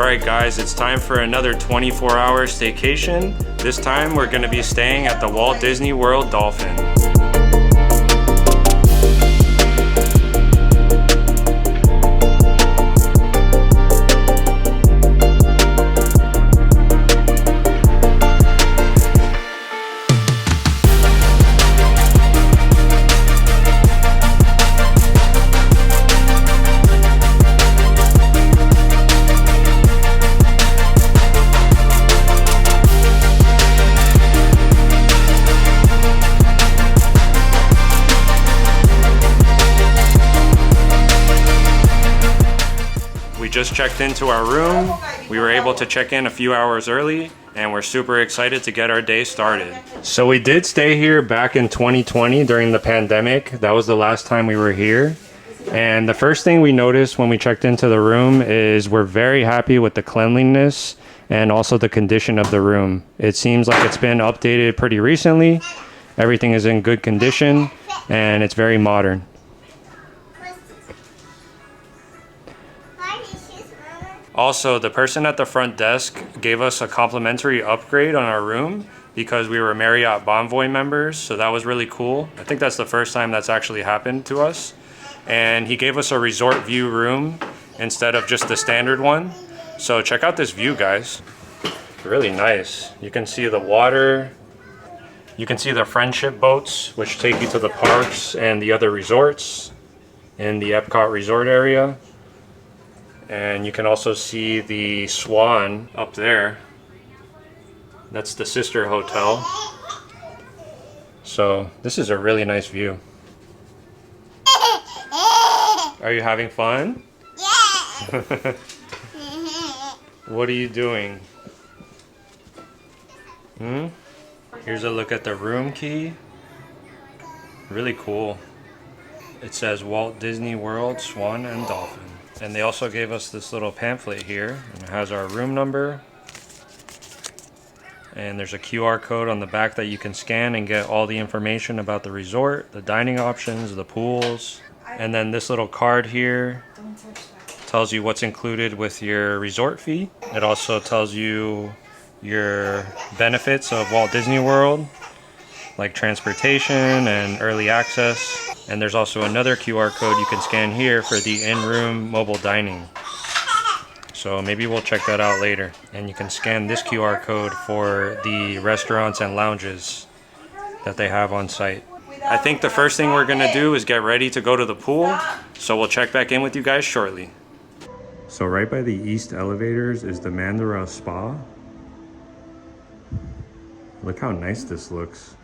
Alright guys, it's time for another 24-hour staycation. This time we're going to be staying at the Walt Disney World Dolphin. We just checked into our room. We were able to check in a few hours early and we're super excited to get our day started. So we did stay here back in 2020 during the pandemic. That was the last time we were here. And the first thing we noticed when we checked into the room is we're very happy with the cleanliness and also the condition of the room. It seems like it's been updated pretty recently. Everything is in good condition and it's very modern. Also, the person at the front desk gave us a complimentary upgrade on our room because we were Marriott Bonvoy members, so that was really cool. I think that's the first time that's actually happened to us. And he gave us a resort view room instead of just the standard one. So check out this view, guys. Really nice. You can see the water. You can see the friendship boats, which take you to the parks and the other resorts in the EPCOT resort area. And you can also see the Swan up there. That's the sister hotel. So this is a really nice view. Are you having fun? Yeah. What are you doing? Here's a look at the room key. Really cool. It says Walt Disney World, Swan and Dolphin. And they also gave us this little pamphlet here, and it has our room number. And there's a QR code on the back that you can scan and get all the information about the resort, the dining options, the pools. And then this little card here tells you what's included with your resort fee. It also tells you your benefits of Walt Disney World, like transportation and early access. And there's also another QR code you can scan here for the in-room mobile dining. So maybe we'll check that out later. And you can scan this QR code for the restaurants and lounges that they have on site. I think the first thing we're gonna do is get ready to go to the pool. So we'll check back in with you guys shortly. So right by the east elevators is the Mandara Spa. Look how nice this looks.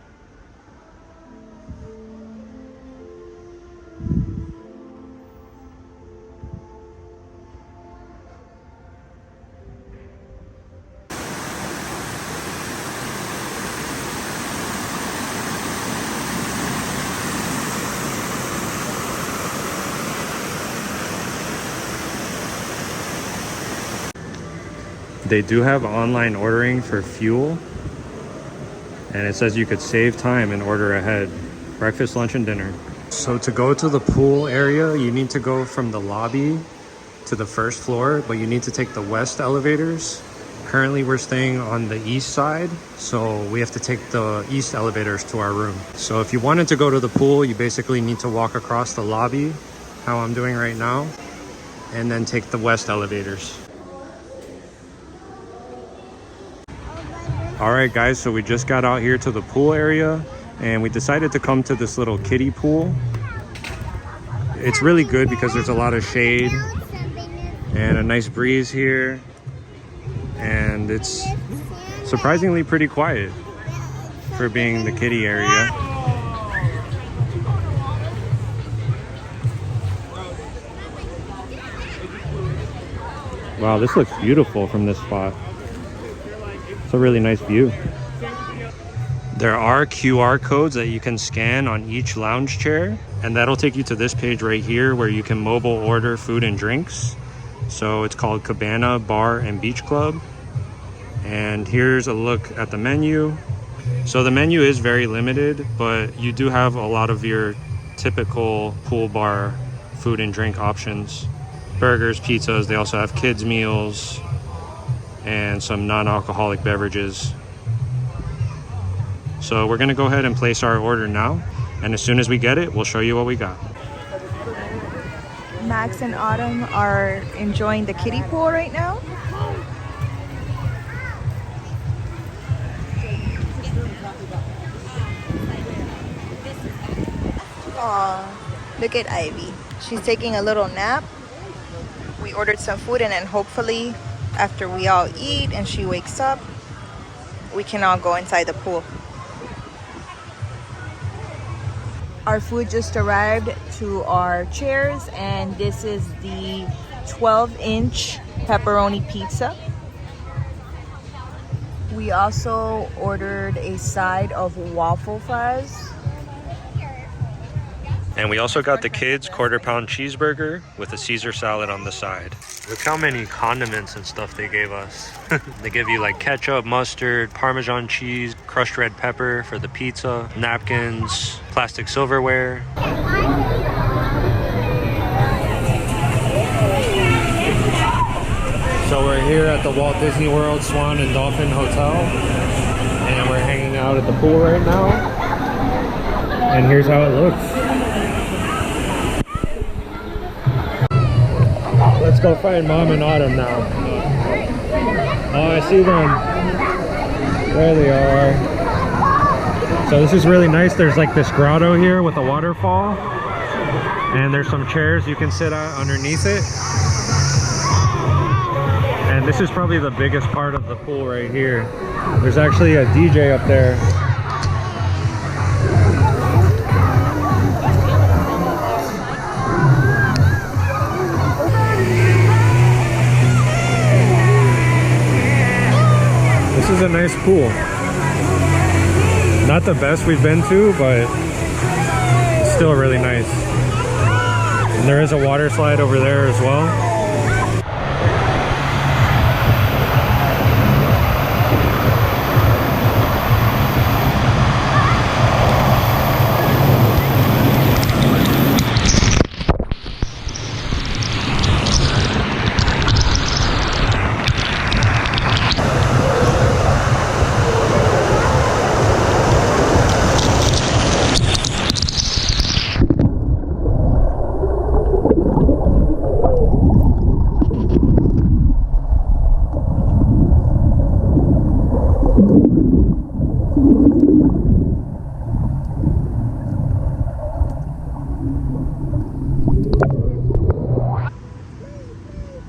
They do have online ordering for fuel, and it says you could save time and order ahead. Breakfast, lunch, and dinner. So to go to the pool area, you need to go from the lobby to the first floor, but you need to take the west elevators. Currently we're staying on the east side, so we have to take the east elevators to our room. So if you wanted to go to the pool, you basically need to walk across the lobby, how I'm doing right now, and then take the west elevators. Alright guys, so we just got out here to the pool area and we decided to come to this little kiddie pool. It's really good because there's a lot of shade and a nice breeze here, and it's surprisingly pretty quiet for being the kiddie area. Wow, this looks beautiful from this spot. It's a really nice view. There are QR codes that you can scan on each lounge chair, and that'll take you to this page right here where you can mobile order food and drinks. So it's called Cabana Bar and Beach Club. And here's a look at the menu. So the menu is very limited, but you do have a lot of your typical pool bar food and drink options. Burgers, pizzas, they also have kids meals, and some non-alcoholic beverages. So we're gonna go ahead and place our order now, and as soon as we get it, we'll show you what we got. Max and Autumn are enjoying the kiddie pool right now. Aw, look at Ivy. She's taking a little nap. We ordered some food, and then hopefully after we all eat and she wakes up, we can all go inside the pool. Our food just arrived to our chairs, and this is the 12-inch pepperoni pizza. We also ordered a side of waffle fries. And we also got the kids' quarter-pound cheeseburger with a Caesar salad on the side. Look how many condiments and stuff they gave us. They give you like ketchup, mustard, Parmesan cheese, crushed red pepper for the pizza, napkins, plastic silverware. So we're here at the Walt Disney World Swan and Dolphin Hotel, and we're hanging out at the pool right now. And here's how it looks. Let's go find Mom and Autumn now. Oh, I see them. There they are. So this is really nice. There's like this grotto here with a waterfall. And there's some chairs you can sit at underneath it. And this is probably the biggest part of the pool right here. There's actually a DJ up there. This is a nice pool. Not the best we've been to, but it's still really nice. And there is a water slide over there as well.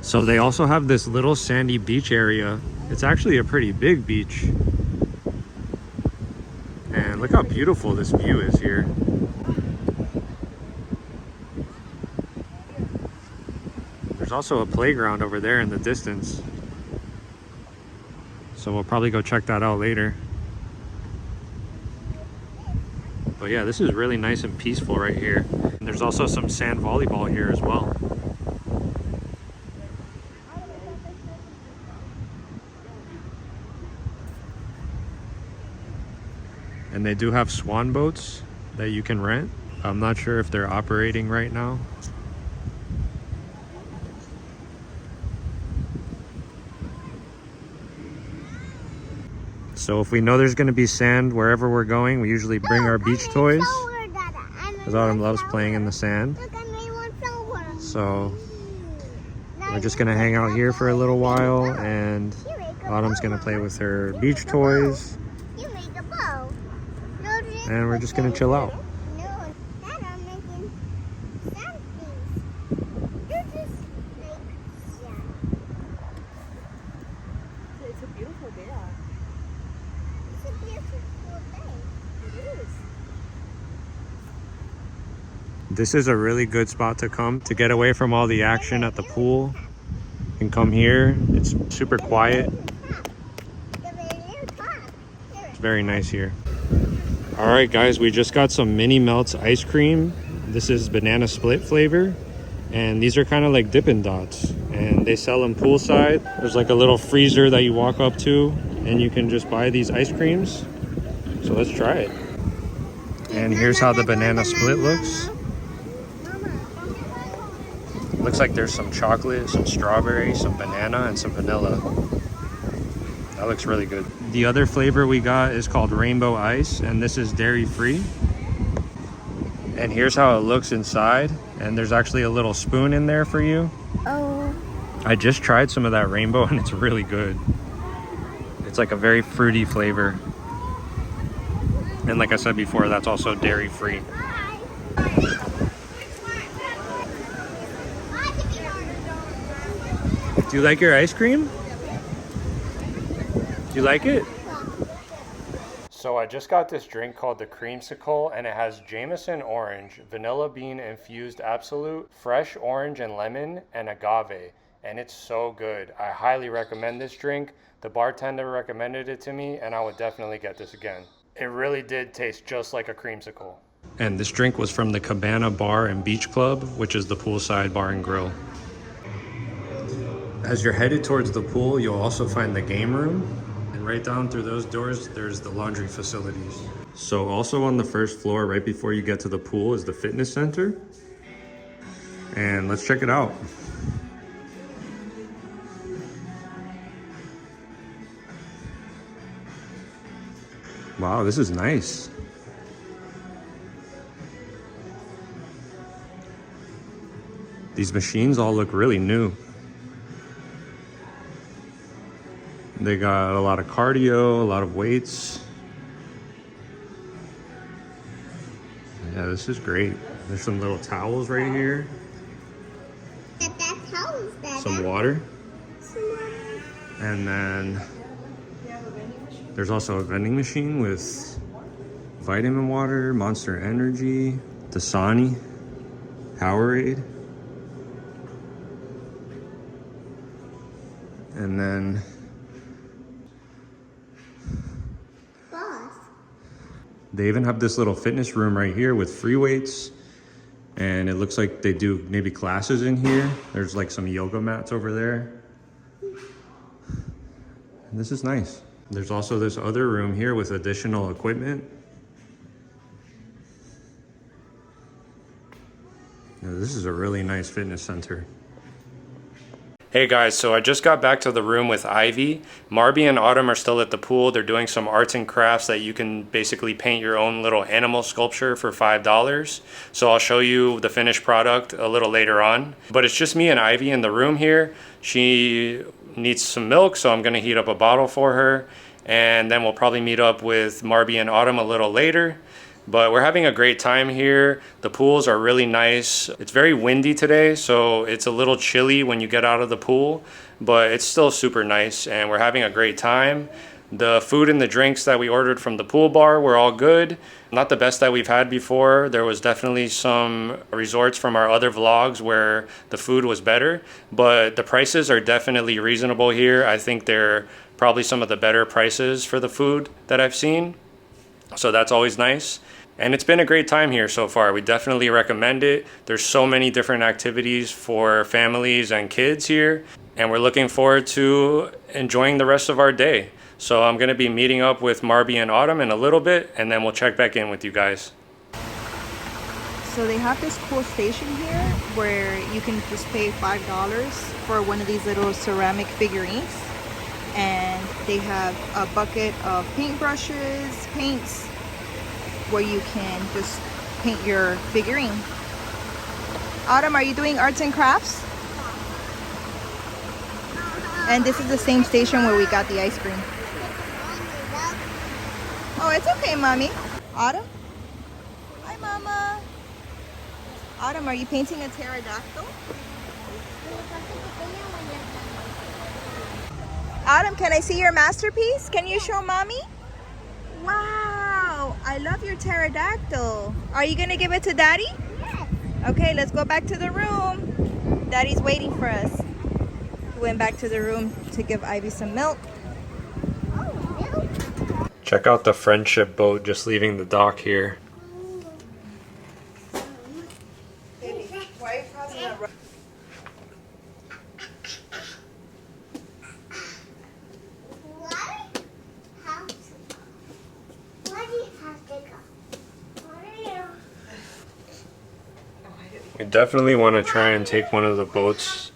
So they also have this little sandy beach area. It's actually a pretty big beach. And look how beautiful this view is here. There's also a playground over there in the distance. So we'll probably go check that out later. But yeah, this is really nice and peaceful right here. And there's also some sand volleyball here as well. And they do have swan boats that you can rent. I'm not sure if they're operating right now. So if we know there's going to be sand wherever we're going, we usually bring our beach toys, because Autumn loves playing in the sand. So we're just going to hang out here for a little while, and Autumn's going to play with her beach toys. And we're just gonna chill out. It's a beautiful day out. It's a beautiful day. It is. This is a really good spot to come to get away from all the action at the pool. You can come here. It's super quiet. It's very nice here. All right, guys, we just got some mini melts ice cream. This is banana split flavor, and these are kind of like Dippin' Dots, and they sell them poolside. There's like a little freezer that you walk up to, and you can just buy these ice creams. So let's try it. And here's how the banana split looks. Looks like there's some chocolate, some strawberry, some banana, and some vanilla. That looks really good. The other flavor we got is called Rainbow Ice, and this is dairy free. And here's how it looks inside. And there's actually a little spoon in there for you. Oh. I just tried some of that rainbow and it's really good. It's like a very fruity flavor. And like I said before, that's also dairy free. Do you like your ice cream? Do you like it? So I just got this drink called the Creamsicle, and it has Jameson orange, vanilla bean infused absolute, fresh orange and lemon, and agave. And it's so good. I highly recommend this drink. The bartender recommended it to me, and I would definitely get this again. It really did taste just like a creamsicle. And this drink was from the Cabana Bar and Beach Club, which is the poolside bar and grill. As you're headed towards the pool, you'll also find the game room. And right down through those doors, there's the laundry facilities. So also on the first floor, right before you get to the pool, is the fitness center. And let's check it out. Wow, this is nice. These machines all look really new. They got a lot of cardio, a lot of weights. Yeah, this is great. There's some little towels right here. Some water. And then there's also a vending machine with vitamin water, Monster Energy, Dasani, Powerade. And then they even have this little fitness room right here with free weights. And it looks like they do maybe classes in here. There's like some yoga mats over there. And this is nice. There's also this other room here with additional equipment. Now, this is a really nice fitness center. Hey guys, so I just got back to the room with Ivy. Marby and Autumn are still at the pool. They're doing some arts and crafts that you can basically paint your own little animal sculpture for $5. So I'll show you the finished product a little later on. But it's just me and Ivy in the room here. She needs some milk, so I'm gonna heat up a bottle for her. And then we'll probably meet up with Marby and Autumn a little later. But we're having a great time here. The pools are really nice. It's very windy today, so it's a little chilly when you get out of the pool, but it's still super nice and we're having a great time. The food and the drinks that we ordered from the pool bar were all good. Not the best that we've had before. There was definitely some resorts from our other vlogs where the food was better, but the prices are definitely reasonable here. I think they're probably some of the better prices for the food that I've seen. So that's always nice. And it's been a great time here so far. We definitely recommend it. There's so many different activities for families and kids here. And we're looking forward to enjoying the rest of our day. So I'm gonna be meeting up with Marby and Autumn in a little bit, and then we'll check back in with you guys. So they have this cool station here where you can just pay $5 for one of these little ceramic figurines. And they have a bucket of paintbrushes, paints, where you can just paint your figurine. Autumn, are you doing arts and crafts? And this is the same station where we got the ice cream. Oh, it's okay, Mommy. Autumn? Hi, Mama. Autumn, are you painting a pterodactyl? Autumn, can I see your masterpiece? Can you show Mommy? Wow, I love your pterodactyl. Are you gonna give it to Daddy? Yes. Okay, let's go back to the room. Daddy's waiting for us. We went back to the room to give Ivy some milk. Oh, milk? Check out the friendship boat just leaving the dock here. Baby, why are you causing a rush? We definitely want to try and take one of the boats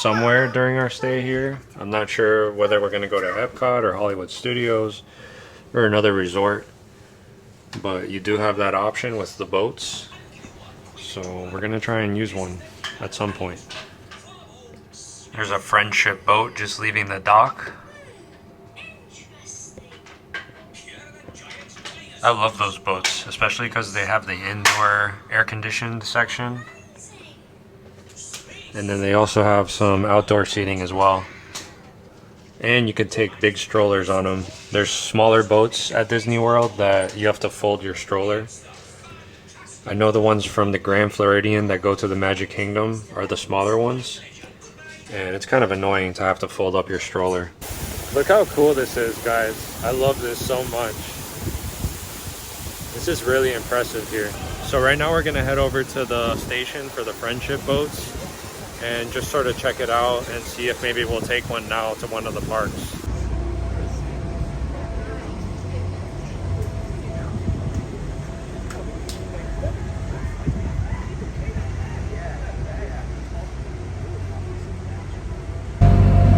somewhere during our stay here. I'm not sure whether we're going to go to EPCOT or Hollywood Studios or another resort, but you do have that option with the boats, so we're going to try and use one at some point. There's a friendship boat just leaving the dock. I love those boats, especially because they have the indoor air-conditioned section. And then they also have some outdoor seating as well. And you could take big strollers on them. There's smaller boats at Disney World that you have to fold your stroller. I know the ones from the Grand Floridian that go to the Magic Kingdom are the smaller ones. And it's kind of annoying to have to fold up your stroller. Look how cool this is, guys. I love this so much. This is really impressive here. So right now we're gonna head over to the station for the friendship boats and just sort of check it out and see if maybe we'll take one now to one of the parks.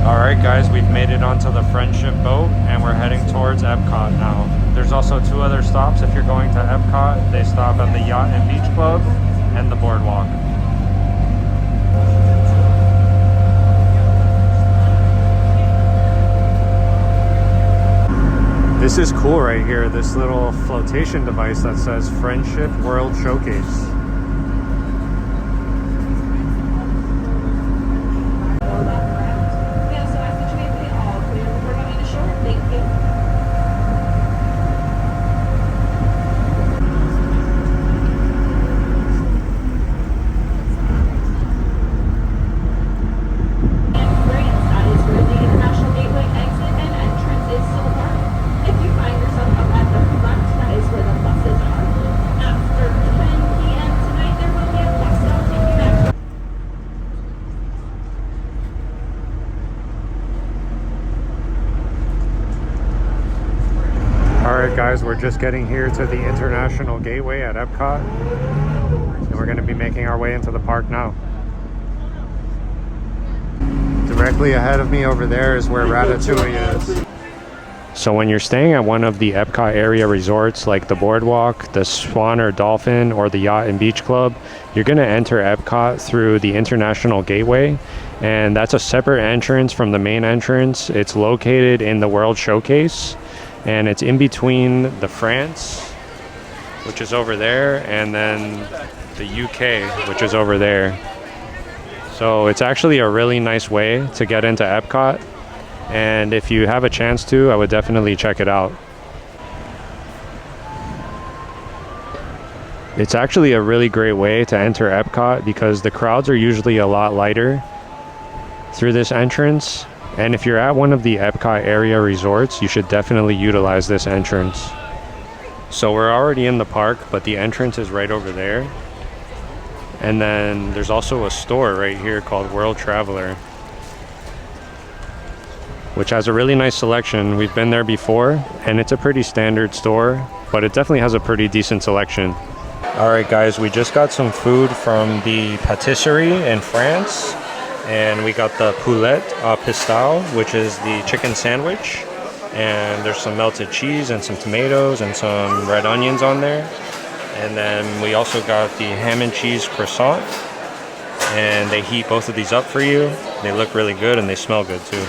Alright guys, we've made it onto the friendship boat and we're heading towards EPCOT now. There's also 2 other stops if you're going to EPCOT. They stop at the Yacht and Beach Club and the Boardwalk. This is cool right here, this little flotation device that says Friendship World Showcase. Alright guys, we're just getting here to the International Gateway at EPCOT and we're going to be making our way into the park now. Directly ahead of me over there is where Ratatouille is. So when you're staying at one of the EPCOT area resorts like the Boardwalk, the Swan or Dolphin, or the Yacht and Beach Club, you're going to enter EPCOT through the International Gateway, and that's a separate entrance from the main entrance. It's located in the World Showcase, and it's in between the France, which is over there, and then the UK, which is over there. So it's actually a really nice way to get into EPCOT, and if you have a chance to, I would definitely check it out. It's actually a really great way to enter EPCOT because the crowds are usually a lot lighter through this entrance. And if you're at one of the EPCOT area resorts, you should definitely utilize this entrance. So we're already in the park, but the entrance is right over there. And then there's also a store right here called World Traveler, which has a really nice selection. We've been there before, and it's a pretty standard store, but it definitely has a pretty decent selection. Alright guys, we just got some food from the patisserie in France. And we got the poulet pistau, which is the chicken sandwich. And there's some melted cheese and some tomatoes and some red onions on there. And then we also got the ham and cheese croissant. And they heat both of these up for you. They look really good and they smell good too.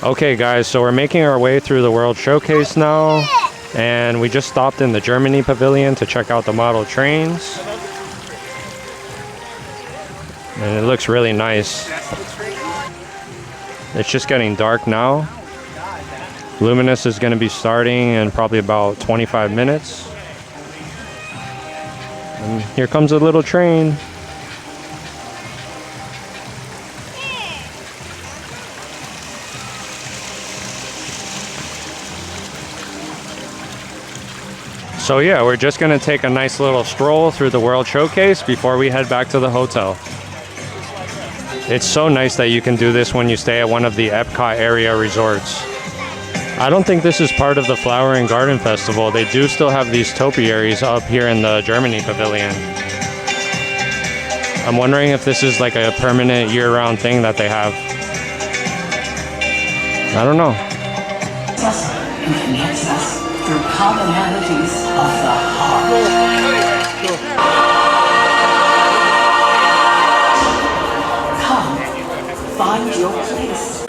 Okay guys, so we're making our way through the World Showcase now. And we just stopped in the Germany Pavilion to check out the model trains. And it looks really nice. It's just getting dark now. Luminous is going to be starting in probably about 25 minutes. And here comes a little train. So yeah, we're just going to take a nice little stroll through the World Showcase before we head back to the hotel. It's so nice that you can do this when you stay at one of the EPCOT area resorts. I don't think this is part of the Flower and Garden Festival. They do still have these topiaries up here in the Germany Pavilion. I'm wondering if this is like a permanent year-round thing that they have. I don't know. Connects us through commonalities of the heart. Come, find your place.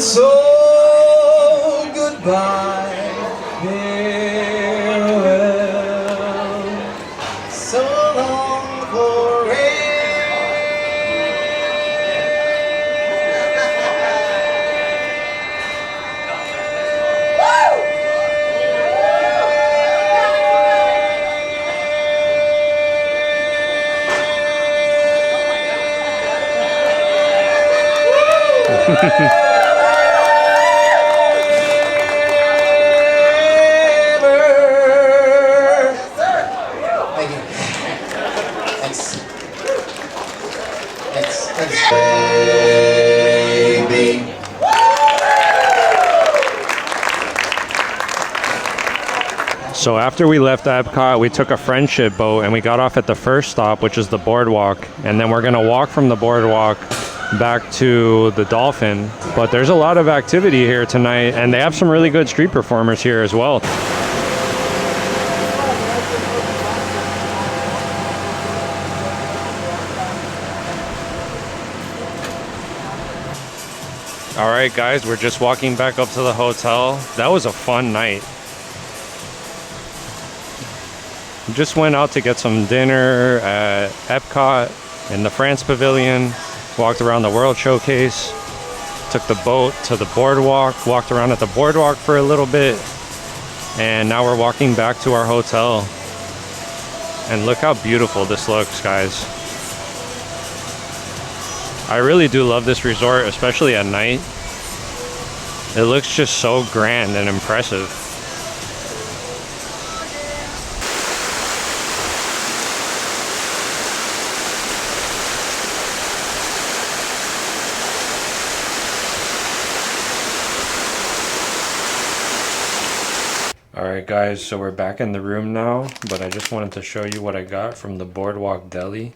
So goodbye, farewell, so long Thank you. Thanks. Baby. So after we left EPCOT, we took a friendship boat and we got off at the first stop, which is the Boardwalk. And then we're gonna walk from the Boardwalk back to the Dolphin. But there's a lot of activity here tonight and they have some really good street performers here as well. All right, guys, we're just walking back up to the hotel. That was a fun night. We just went out to get some dinner at EPCOT in the France Pavilion, walked around the World Showcase, took the boat to the Boardwalk, walked around at the Boardwalk for a little bit, and now we're walking back to our hotel. And look how beautiful this looks, guys. I really do love this resort, especially at night. It looks just so grand and impressive. Alright guys, so we're back in the room now, but I just wanted to show you what I got from the Boardwalk Deli.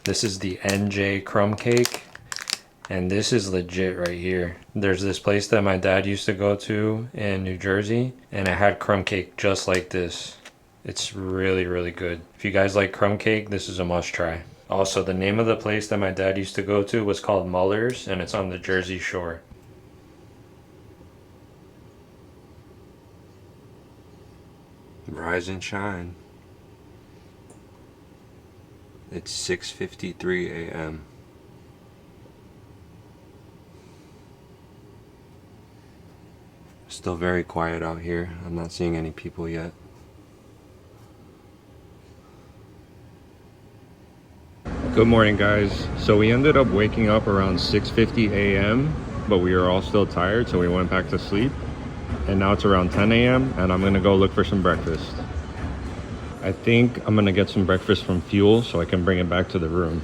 This is the NJ crumb cake, and this is legit right here. There's this place that my dad used to go to in New Jersey, and it had crumb cake just like this. It's really, really good. If you guys like crumb cake, this is a must try. Also, the name of the place that my dad used to go to was called Muller's, and it's on the Jersey Shore. Rise and shine. It's 6:53 a.m. Still very quiet out here. I'm not seeing any people yet. Good morning, guys. So we ended up waking up around 6:50 a.m. but we were all still tired, so we went back to sleep. And now it's around 10 a.m. and I'm gonna go look for some breakfast. I think I'm gonna get some breakfast from Fuel so I can bring it back to the room.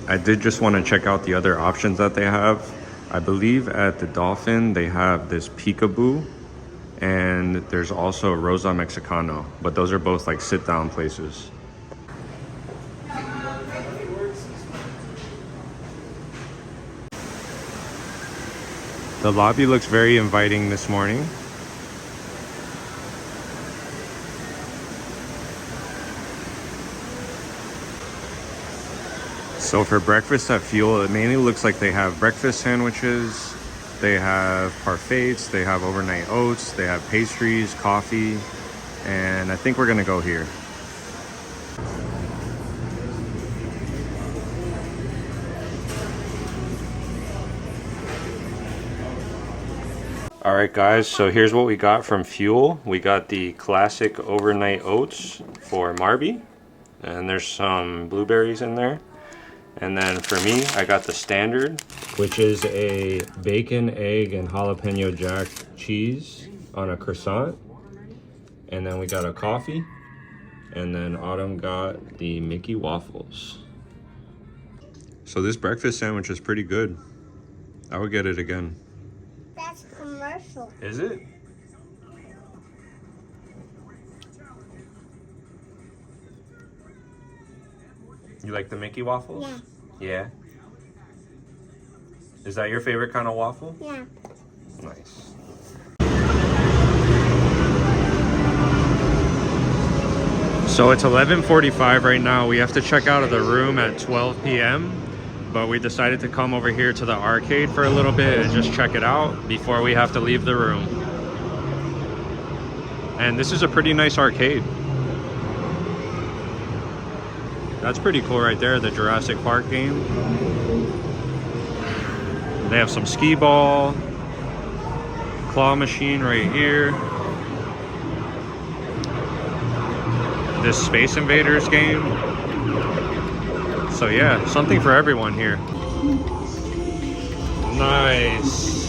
I did just want to check out the other options that they have. I believe at the Dolphin they have this peekaboo, and there's also Rosa Mexicano, but those are both like sit-down places. The lobby looks very inviting this morning. So for breakfast at Fuel, it mainly looks like they have breakfast sandwiches, they have parfaits, they have overnight oats, they have pastries, coffee, and I think we're gonna go here. All right guys, so here's what we got from Fuel. We got the classic overnight oats for Marby, and there's some blueberries in there. And then for me, I got the standard, which is a bacon, egg, and jalapeno jack cheese on a croissant. And then we got a coffee. And then Autumn got the Mickey waffles. So this breakfast sandwich is pretty good. I would get it again. That's commercial. Is it? You like the Mickey waffles? Yeah. Yeah? Is that your favorite kind of waffle? Yeah. Nice. So it's 11:45 right now. We have to check out of the room at 12 p.m. But we decided to come over here to the arcade for a little bit and just check it out before we have to leave the room. And this is a pretty nice arcade. That's pretty cool right there, the Jurassic Park game. They have some skee ball, claw machine right here. This Space Invaders game. So yeah, something for everyone here. Nice.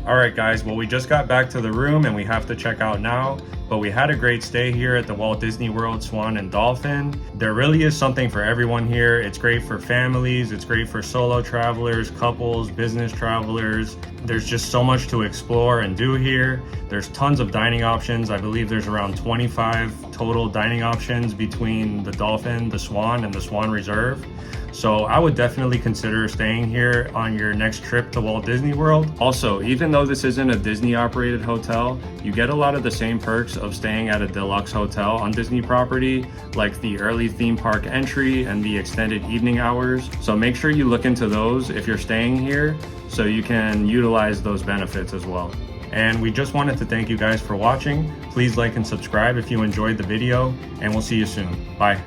All right guys, well we just got back to the room and we have to check out now. But we had a great stay here at the Walt Disney World Swan and Dolphin. There really is something for everyone here. It's great for families, it's great for solo travelers, couples, business travelers. There's just so much to explore and do here. There's tons of dining options. I believe there's around 25 total dining options between the Dolphin, the Swan, and the Swan Reserve. So I would definitely consider staying here on your next trip to Walt Disney World. Also, even though this isn't a Disney operated hotel, you get a lot of the same perks of staying at a deluxe hotel on Disney property, like the early theme park entry and the extended evening hours. So make sure you look into those if you're staying here so you can utilize those benefits as well. And we just wanted to thank you guys for watching. Please like and subscribe if you enjoyed the video, and we'll see you soon. Bye.